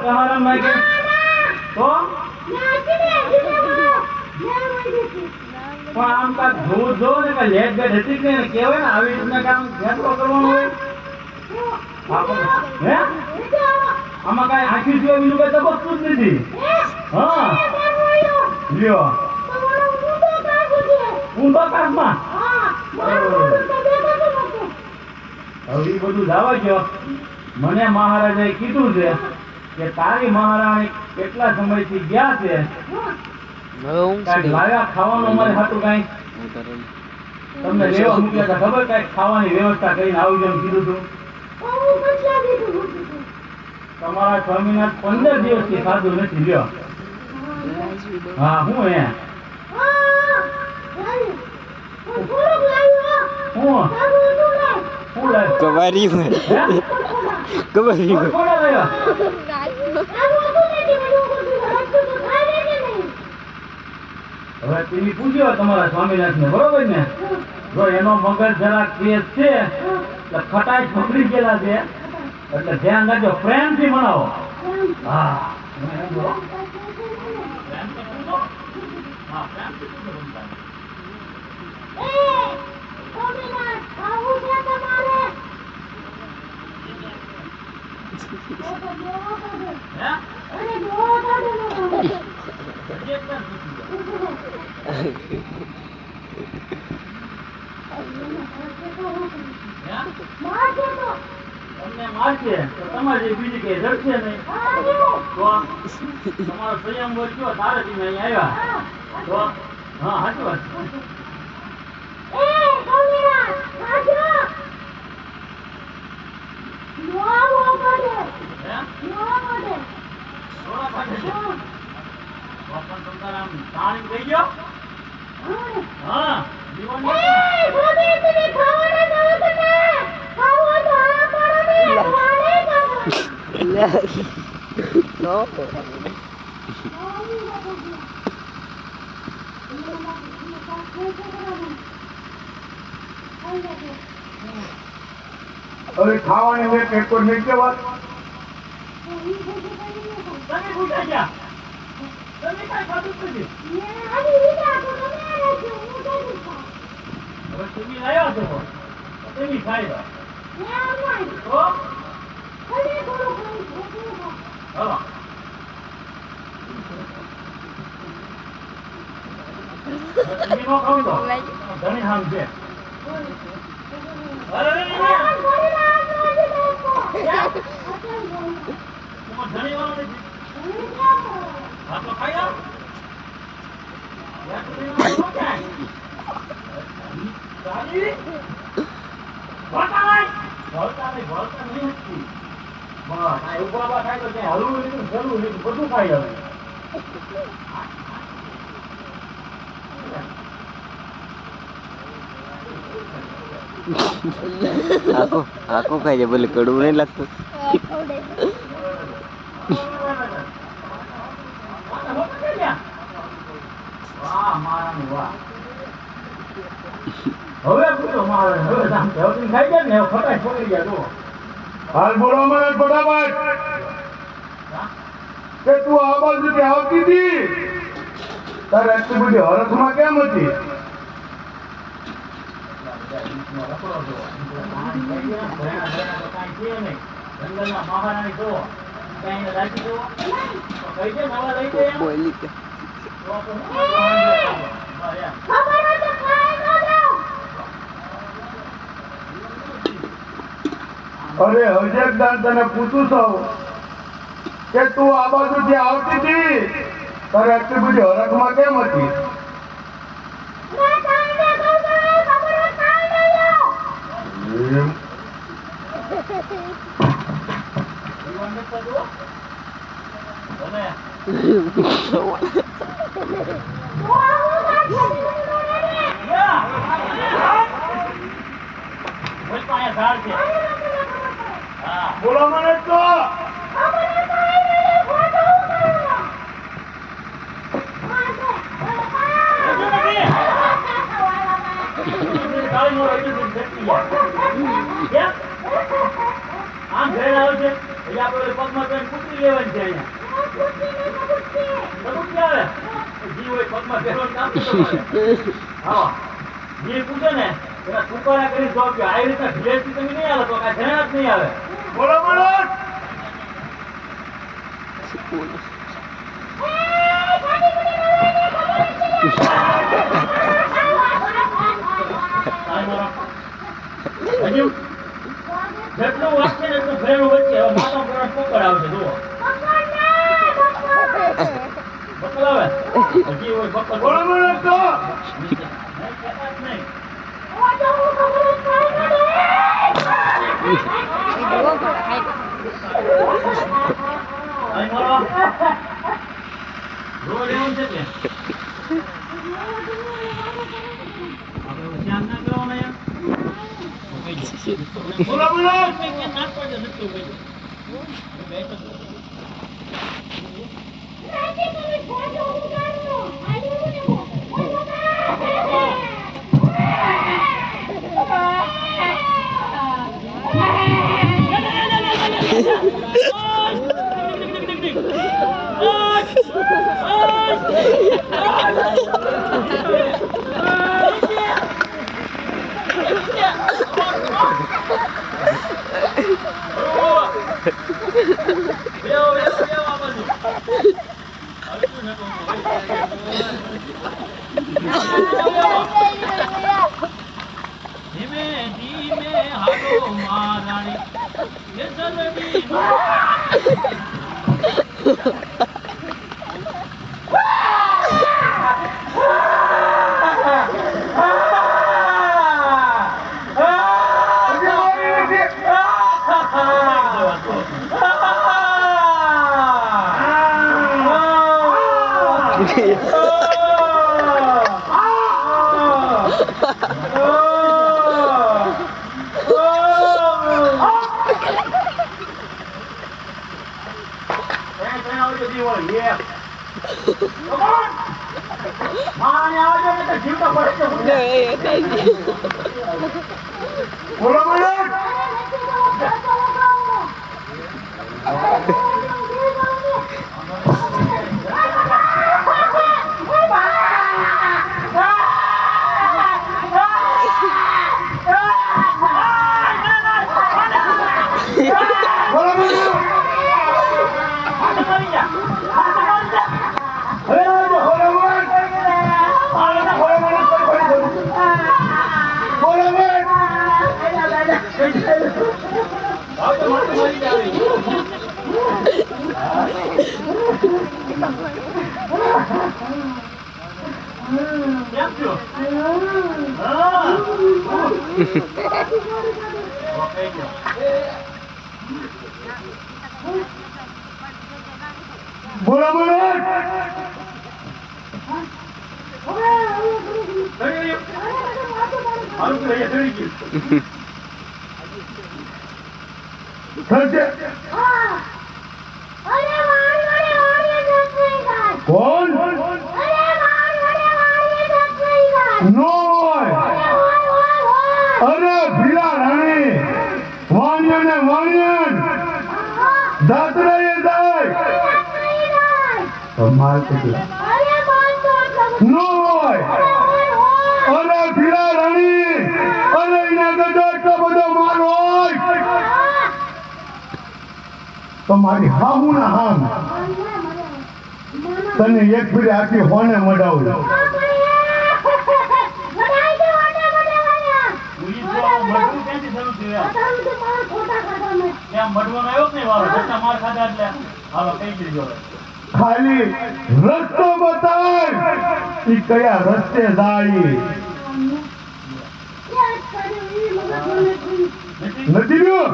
કહારા માગે તો પણ આમ કાક જોવું જો ને કે લેટ ગેટ હતી કે ને કહેવાય ને આવી રીતના કામ ફેંસલો કરવાનો હોય હે આમાં કાંઈ આખી સિવાય બીજું કઈ તબકતું જ નથી હા લ્યો ઊંધો કાકમાં હવે એ બધું જવા ગયો મને મહારાજાએ કીધું છે કે તારી મહારાણી કેટલા સમયથી ગયા છે કાંઈક લાવ્યા ખાવાનું અમારે હાટું કાંઈ તમને લેવા મૂક્યા હતા ખબર કાંઈક ખાવાની વ્યવસ્થા કરીને આવજો એમ કીધું હતું તમારા સ્વામીનાથ 15 દિવસથી ખાધું નથી લ્યો હા હું હે કવારી કવારી હવે તમે પૂછ્યો તમારા સ્વામીનાથ ને બરોબર ને જો એનો મગજ જરાક તેજ છે તો ખટાઈ છોકરી ગયેલા છે એટલે ધ્યાન રાખજો પ્રેમથી મનાવો હા તમને મારશે તો તમારી બીજી કઈ જડશે નહીં તો તમારો સંયમ વધ્યો તારે તમે અહીં આવ્યા તો હા સાચી વાત હવે ખાવાની હોય પેટકો નહીં કેવા તમે પૂછા ગયા તમે કાંઈ ખાધું નથી હવે તમે આવ્યા છો તો તમે ખાઈ લો તો હાલો તમે નો ખાવ તો ઘણી હામ છે અરે ઘણી વાળો નથી હા તો ખાઈ લો બધું ખાઈ હવે આખો ખાઈ જાય બોલે કડવું નહીં લાગતું હવે પૂછો મારે હવે ખાઈ જાય ને ફટાઈ છોડી ગયા તો હાલ બોલો મને ફટાફટ કે તું આ બાજુથી આવતી હતી તારે આટલી બધી હરખમાં કેમ હતી મહારાણી જો કઈ રાખી દો કઈ છે નવા લઈ જાય બોલી અરે હજેકદાન તને પૂછું છું કે તું આ બાજુથી આવતી હતી તારે આટલી બધી હરખમાં કેમ હતી બોલો મને તો આમ ઘરે આવે છે એટલે આપણે પગમાં કઈ કૂતરી લેવાની છે અહીંયા. બધું ક્યાં આવે? જી હોય પગમાં પહેરવાનું કામ તો તમારે. હા. જે પૂછે ને એના ટુકડા કરી જવાબ કે આવી રીતના ઢીલેથી તમે નહીં આવે તો કાંઈ ધ્યાન જ નહીં આવે. બોલો બોલો હજુ જેટલું વાંચશે ને એટલું ઘરેલું વચ્ચે હવે માથા પર પકડ આવશે જુઓ. બકલ આવે હજી હોય બકલ. બોલો બોલો તો નહીં કહેતા જ નહીં. અહીં મારો રોડ એવું છે કે આપણે ધ્યાન ના કરવાનું યાર. બોલો બોલો ધીમે ધીમે હાલો મારાણી એ જલ્દી બોલો બોલો બોલો બોલો કોણ નો અરે ભીલા રાણી વાણિયા ને વાણિયા દાતરે જાય માલ કેટલા નો અરે ભીલા રાણી અરે એના ગજો એટલો બધો માલ હોય તો મારી હામુ ના હામ તને એક ફેરે આખી હોને મડાવું ખાલી રસ્તો બતાવ ઈ કયા રસ્તે જાય નથી રહ્યો